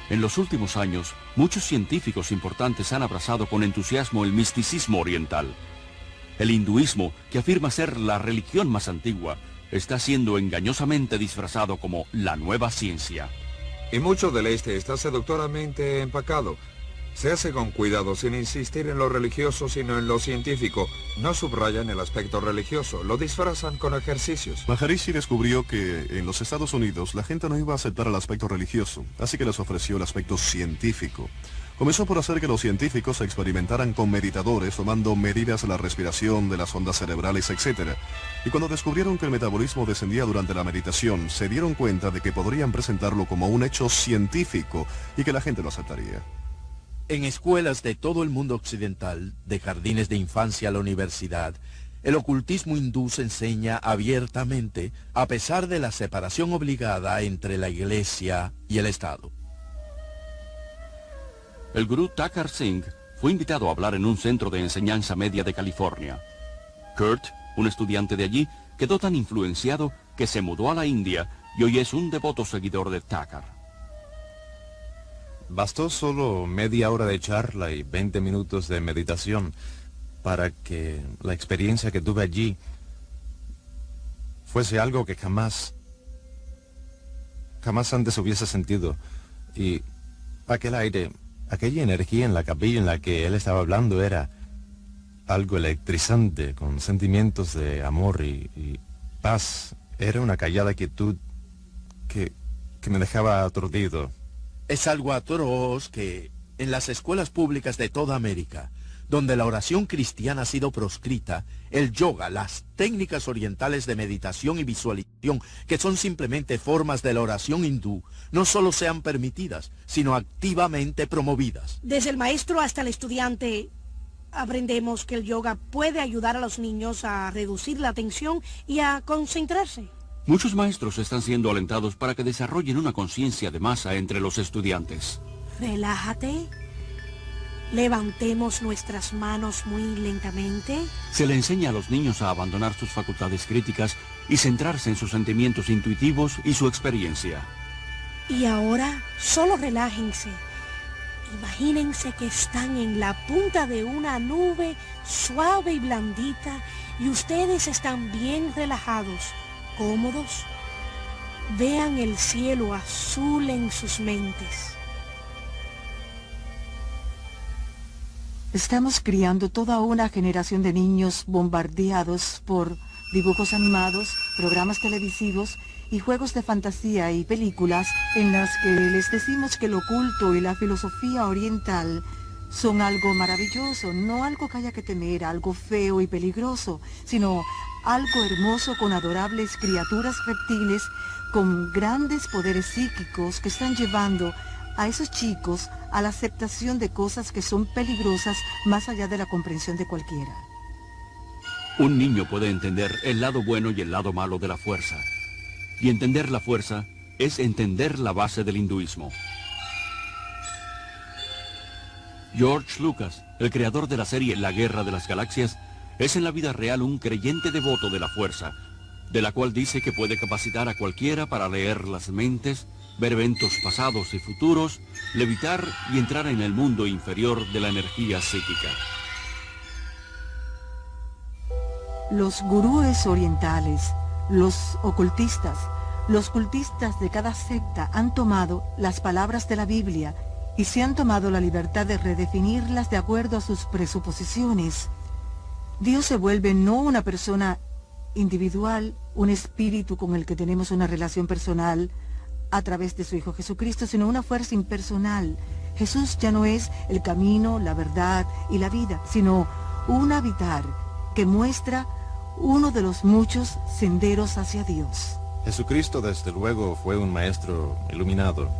En los últimos años, muchos científicos importantes han abrazado con entusiasmo el misticismo oriental. El hinduismo, que afirma ser la religión más antigua, está siendo engañosamente disfrazado como la nueva ciencia. Y mucho del este está seductoramente empacado. Se hace con cuidado, sin insistir en lo religioso, sino en lo científico. No subrayan el aspecto religioso, lo disfrazan con ejercicios. Maharishi descubrió que en los Estados Unidos la gente no iba a aceptar el aspecto religioso, así que les ofreció el aspecto científico. Comenzó por hacer que los científicos experimentaran con meditadores, tomando medidas de la respiración, de las ondas cerebrales, etc. Y cuando descubrieron que el metabolismo descendía durante la meditación, se dieron cuenta de que podrían presentarlo como un hecho científico y que la gente lo aceptaría. En escuelas de todo el mundo occidental, de jardines de infancia a la universidad, el ocultismo hindú se enseña abiertamente a pesar de la separación obligada entre la Iglesia y el Estado. El gurú Thakur Singh fue invitado a hablar en un centro de enseñanza media de California. Kurt, un estudiante de allí, quedó tan influenciado que se mudó a la India y hoy es un devoto seguidor de Thakur. Bastó solo media hora de charla y 20 minutos de meditación para que la experiencia que tuve allí fuese algo que jamás antes hubiese sentido. Y aquel aire, aquella energía en la capilla en la que él estaba hablando era algo electrizante, con sentimientos de amor y paz. Era una callada quietud que me dejaba aturdido. Es algo atroz que en las escuelas públicas de toda América, donde la oración cristiana ha sido proscrita, el yoga, las técnicas orientales de meditación y visualización, que son simplemente formas de la oración hindú, no solo sean permitidas, sino activamente promovidas. Desde el maestro hasta el estudiante, aprendemos que el yoga puede ayudar a los niños a reducir la tensión y a concentrarse. Muchos maestros están siendo alentados para que desarrollen una conciencia de masa entre los estudiantes. Relájate. Levantemos nuestras manos muy lentamente. Se le enseña a los niños a abandonar sus facultades críticas y centrarse en sus sentimientos intuitivos y su experiencia. Y ahora, solo relájense. Imagínense que están en la punta de una nube suave y blandita y ustedes están bien relajados, cómodos. Vean el cielo azul en sus mentes. Estamos criando toda una generación de niños bombardeados por dibujos animados, programas televisivos y juegos de fantasía y películas en las que les decimos que lo oculto y la filosofía oriental son algo maravilloso, no algo que haya que temer, algo feo y peligroso, sino algo hermoso con adorables criaturas reptiles con grandes poderes psíquicos que están llevando a esos chicos a la aceptación de cosas que son peligrosas más allá de la comprensión de cualquiera. Un niño puede entender el lado bueno y el lado malo de la fuerza. Y entender la fuerza es entender la base del hinduismo. George Lucas, el creador de la serie La Guerra de las Galaxias, es en la vida real un creyente devoto de la fuerza, de la cual dice que puede capacitar a cualquiera para leer las mentes, ver eventos pasados y futuros, levitar y entrar en el mundo inferior de la energía psíquica. Los gurúes orientales, los ocultistas, los cultistas de cada secta han tomado las palabras de la Biblia y se han tomado la libertad de redefinirlas de acuerdo a sus presuposiciones. Dios se vuelve no una persona individual, un espíritu con el que tenemos una relación personal a través de su Hijo Jesucristo, sino una fuerza impersonal. Jesús ya no es el camino, la verdad y la vida, sino un habitar que muestra uno de los muchos senderos hacia Dios. Jesucristo desde luego fue un maestro iluminado.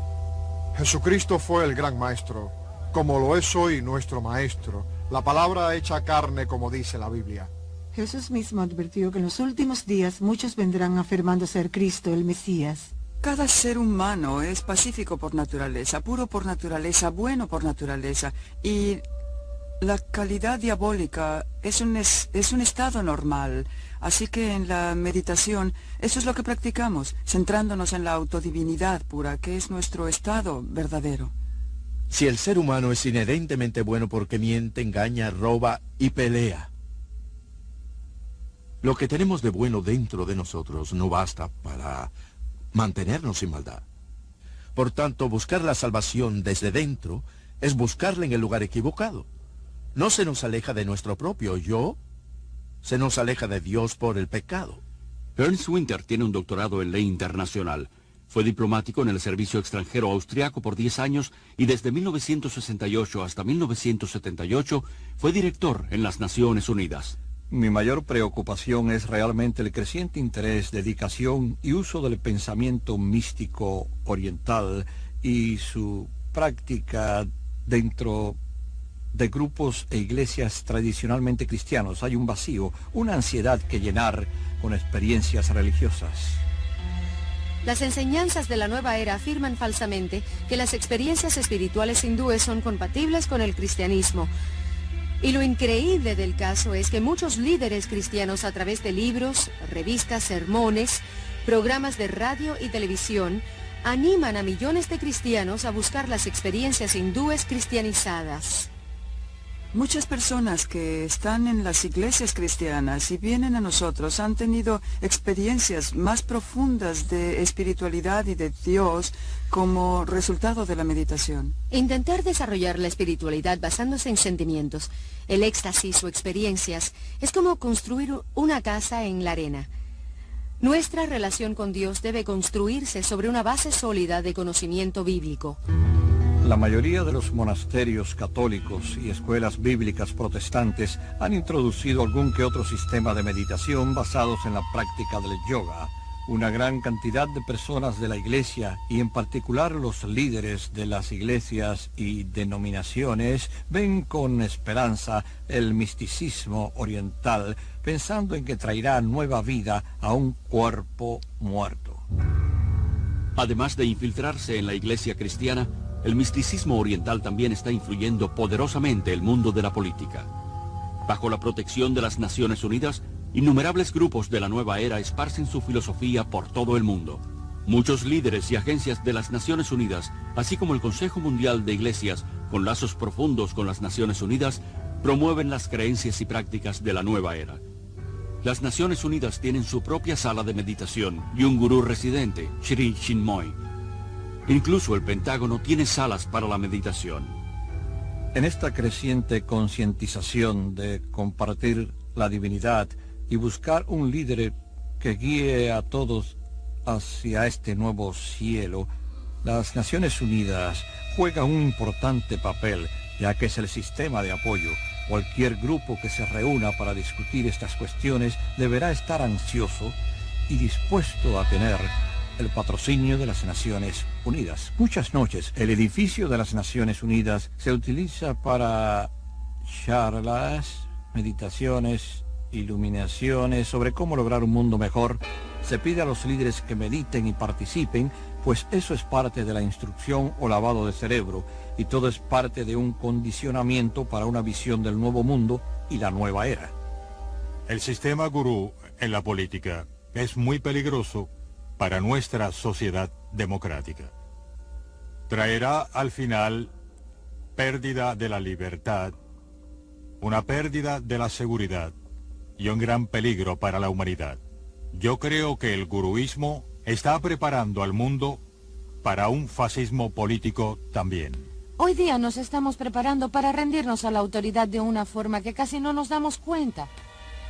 Jesucristo fue el gran maestro, como lo es hoy nuestro maestro, la palabra hecha carne como dice la Biblia. Jesús mismo advirtió que en los últimos días muchos vendrán afirmando ser Cristo, el Mesías. Cada ser humano es pacífico por naturaleza, puro por naturaleza, bueno por naturaleza, y la calidad diabólica es un estado normal. Así que en la meditación, eso es lo que practicamos, centrándonos en la autodivinidad pura, que es nuestro estado verdadero. Si el ser humano es inherentemente bueno porque miente, engaña, roba y pelea, lo que tenemos de bueno dentro de nosotros no basta para mantenernos sin maldad. Por tanto, buscar la salvación desde dentro es buscarla en el lugar equivocado. No se nos aleja de nuestro propio yo, se nos aleja de Dios por el pecado. Ernst Winter tiene un doctorado en ley internacional. Fue diplomático en el servicio extranjero austriaco por 10 años y desde 1968 hasta 1978 fue director en las Naciones Unidas. Mi mayor preocupación es realmente el creciente interés, dedicación y uso del pensamiento místico oriental y su práctica dentro de grupos e iglesias tradicionalmente cristianos hay un vacío, una ansiedad que llenar con experiencias religiosas. Las enseñanzas de la nueva era afirman falsamente que las experiencias espirituales hindúes son compatibles con el cristianismo. Y lo increíble del caso es que muchos líderes cristianos a través de libros, revistas, sermones, programas de radio y televisión animan a millones de cristianos a buscar las experiencias hindúes cristianizadas. Muchas personas que están en las iglesias cristianas y vienen a nosotros han tenido experiencias más profundas de espiritualidad y de Dios como resultado de la meditación. Intentar desarrollar la espiritualidad basándose en sentimientos, el éxtasis o experiencias es como construir una casa en la arena. Nuestra relación con Dios debe construirse sobre una base sólida de conocimiento bíblico. La mayoría de los monasterios católicos y escuelas bíblicas protestantes han introducido algún que otro sistema de meditación basados en la práctica del yoga. Una gran cantidad de personas de la iglesia, y en particular los líderes de las iglesias y denominaciones, ven con esperanza el misticismo oriental, pensando en que traerá nueva vida a un cuerpo muerto. Además de infiltrarse en la iglesia cristiana, el misticismo oriental también está influyendo poderosamente el mundo de la política. Bajo la protección de las Naciones Unidas, innumerables grupos de la nueva era esparcen su filosofía por todo el mundo. Muchos líderes y agencias de las Naciones Unidas, así como el Consejo Mundial de Iglesias, con lazos profundos con las Naciones Unidas, promueven las creencias y prácticas de la nueva era. Las Naciones Unidas tienen su propia sala de meditación y un gurú residente, Sri Chinmoy. Incluso el Pentágono tiene salas para la meditación. En esta creciente concientización de compartir la divinidad y buscar un líder que guíe a todos hacia este nuevo cielo, las Naciones Unidas juegan un importante papel, ya que es el sistema de apoyo. Cualquier grupo que se reúna para discutir estas cuestiones deberá estar ansioso y dispuesto a tener el patrocinio de las Naciones Unidas. Muchas noches, el edificio de las Naciones Unidas se utiliza para charlas, meditaciones, iluminaciones sobre cómo lograr un mundo mejor. Se pide a los líderes que mediten y participen, pues eso es parte de la instrucción o lavado de cerebro, y todo es parte de un condicionamiento para una visión del nuevo mundo y la nueva era. El sistema gurú en la política es muy peligroso para nuestra sociedad democrática. Traerá al final pérdida de la libertad, una pérdida de la seguridad y un gran peligro para la humanidad. Yo creo que el guruismo está preparando al mundo para un fascismo político también. Hoy día nos estamos preparando para rendirnos a la autoridad de una forma que casi no nos damos cuenta.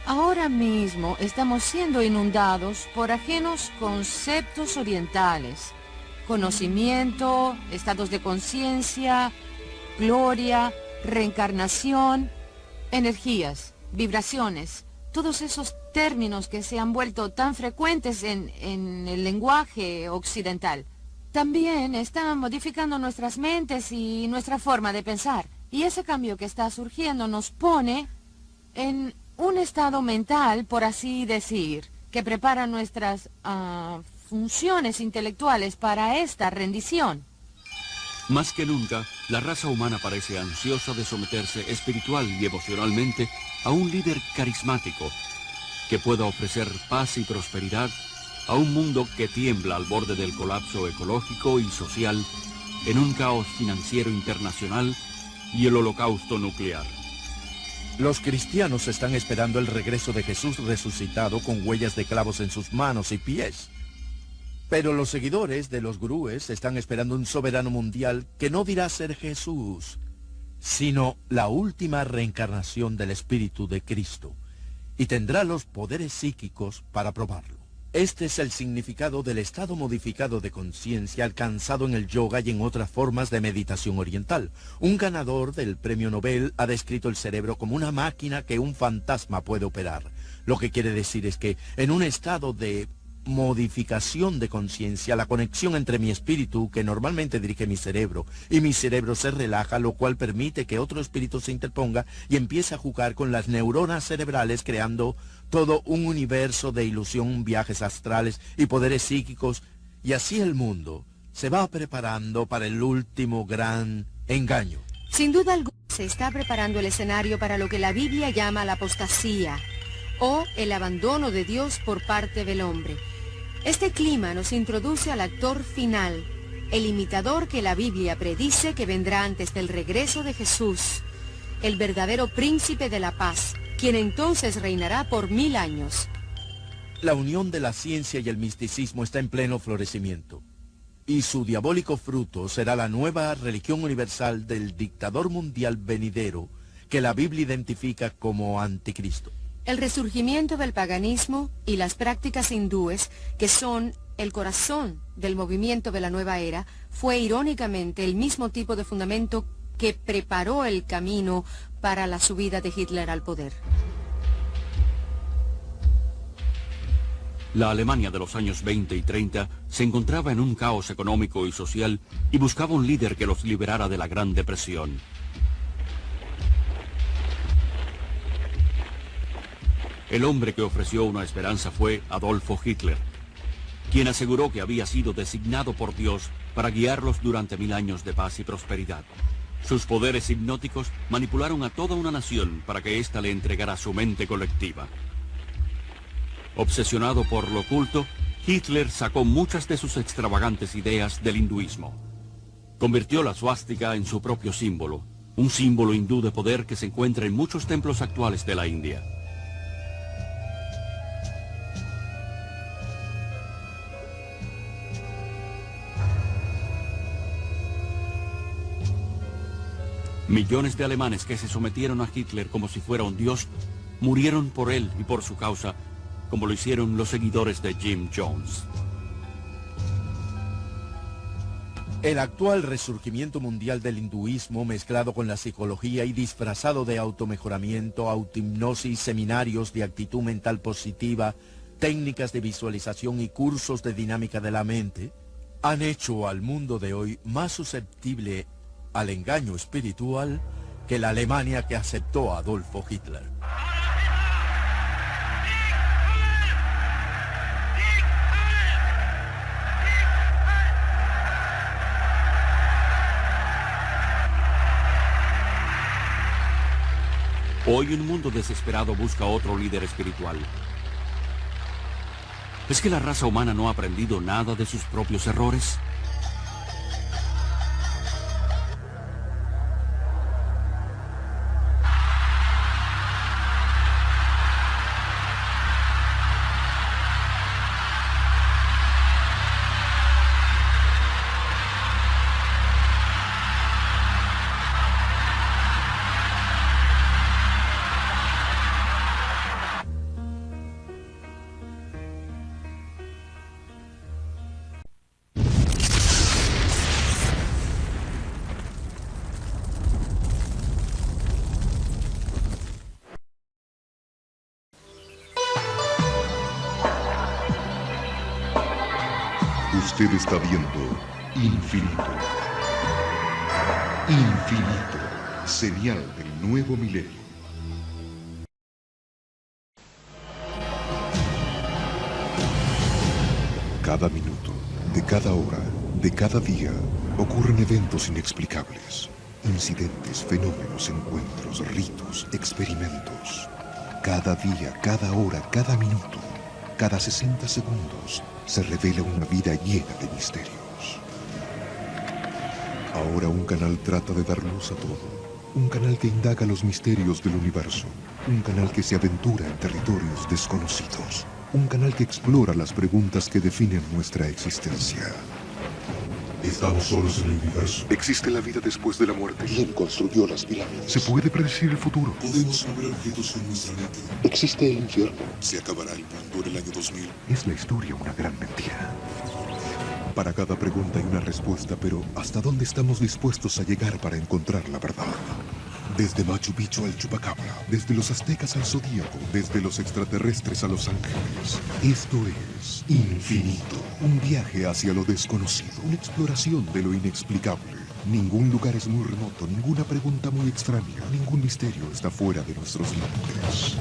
Ahora mismo estamos siendo inundados por ajenos conceptos orientales, conocimiento, estados de conciencia, gloria, reencarnación, energías, vibraciones, todos esos términos que se han vuelto tan frecuentes en el lenguaje occidental. También están modificando nuestras mentes y nuestra forma de pensar. Y ese cambio que está surgiendo nos pone en un estado mental, por así decir, que prepara nuestras funciones intelectuales para esta rendición. Más que nunca, la raza humana parece ansiosa de someterse espiritual y emocionalmente a un líder carismático que pueda ofrecer paz y prosperidad a un mundo que tiembla al borde del colapso ecológico y social, en un caos financiero internacional y el holocausto nuclear. Los cristianos están esperando el regreso de Jesús resucitado con huellas de clavos en sus manos y pies. Pero los seguidores de los gurúes están esperando un soberano mundial que no dirá ser Jesús, sino la última reencarnación del Espíritu de Cristo, y tendrá los poderes psíquicos para probarlo. Este es el significado del estado modificado de conciencia alcanzado en el yoga y en otras formas de meditación oriental. Un ganador del premio Nobel ha descrito el cerebro como una máquina que un fantasma puede operar. Lo que quiere decir es que en un estado de modificación de conciencia, la conexión entre mi espíritu, que normalmente dirige mi cerebro, y mi cerebro se relaja, lo cual permite que otro espíritu se interponga y empiece a jugar con las neuronas cerebrales, creando todo un universo de ilusión, viajes astrales y poderes psíquicos, y así el mundo se va preparando para el último gran engaño. Sin duda alguna se está preparando el escenario para lo que la Biblia llama la apostasía, o el abandono de Dios por parte del hombre. Este clima nos introduce al actor final, el imitador que la Biblia predice que vendrá antes del regreso de Jesús, el verdadero príncipe de la paz, quien entonces reinará por 1000 años. La unión de la ciencia y el misticismo está en pleno florecimiento, y su diabólico fruto será la nueva religión universal del dictador mundial venidero que la Biblia identifica como anticristo. El resurgimiento del paganismo y las prácticas hindúes, que son el corazón del movimiento de la nueva era, fue irónicamente el mismo tipo de fundamento que preparó el camino para la subida de Hitler al poder. La Alemania de los años 20 y 30 se encontraba en un caos económico y social y buscaba un líder que los liberara de la Gran Depresión. El hombre que ofreció una esperanza fue Adolfo Hitler, quien aseguró que había sido designado por Dios para guiarlos durante 1000 años de paz y prosperidad. Sus poderes hipnóticos manipularon a toda una nación para que ésta le entregara su mente colectiva. Obsesionado por lo oculto, Hitler sacó muchas de sus extravagantes ideas del hinduismo. Convirtió la suástica en su propio símbolo, un símbolo hindú de poder que se encuentra en muchos templos actuales de la India. Millones de alemanes que se sometieron a Hitler como si fuera un dios, murieron por él y por su causa, como lo hicieron los seguidores de Jim Jones. El actual resurgimiento mundial del hinduismo, mezclado con la psicología y disfrazado de automejoramiento, autohipnosis, seminarios de actitud mental positiva, técnicas de visualización y cursos de dinámica de la mente, han hecho al mundo de hoy más susceptible al engaño espiritual que la Alemania que aceptó a Adolfo Hitler. Hoy un mundo desesperado busca otro líder espiritual. ¿Es que la raza humana no ha aprendido nada de sus propios errores? Usted está viendo Infinito. Infinito, señal del nuevo milenio. Cada minuto, de cada hora, de cada día, ocurren eventos inexplicables. Incidentes, fenómenos, encuentros, ritos, experimentos. Cada día, cada hora, cada minuto, cada 60 segundos, se revela una vida llena de misterios. Ahora un canal trata de dar luz a todo. Un canal que indaga los misterios del universo. Un canal que se aventura en territorios desconocidos. Un canal que explora las preguntas que definen nuestra existencia. ¿Estamos solos en el universo? ¿Existe la vida después de la muerte? ¿Quién construyó las pirámides? ¿Se puede predecir el futuro? ¿Podemos mover objetos con nuestra mente? ¿Existe el infierno? ¿Se acabará el mundo en el año 2000? ¿Es la historia una gran mentira? Para cada pregunta hay una respuesta, pero ¿hasta dónde estamos dispuestos a llegar para encontrar la verdad? Desde Machu Picchu al Chupacabra, desde los aztecas al zodíaco, desde los extraterrestres a los ángeles. Esto es Infinito, un viaje hacia lo desconocido, una exploración de lo inexplicable. Ningún lugar es muy remoto, ninguna pregunta muy extraña, ningún misterio está fuera de nuestros límites.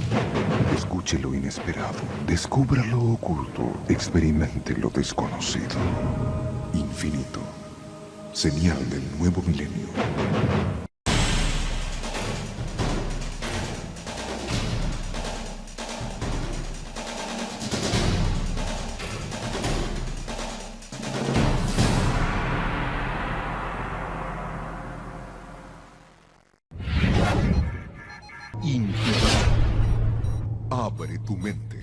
Escuche lo inesperado, descubra lo oculto, experimente lo desconocido. Infinito, señal del nuevo milenio. Abre tu mente.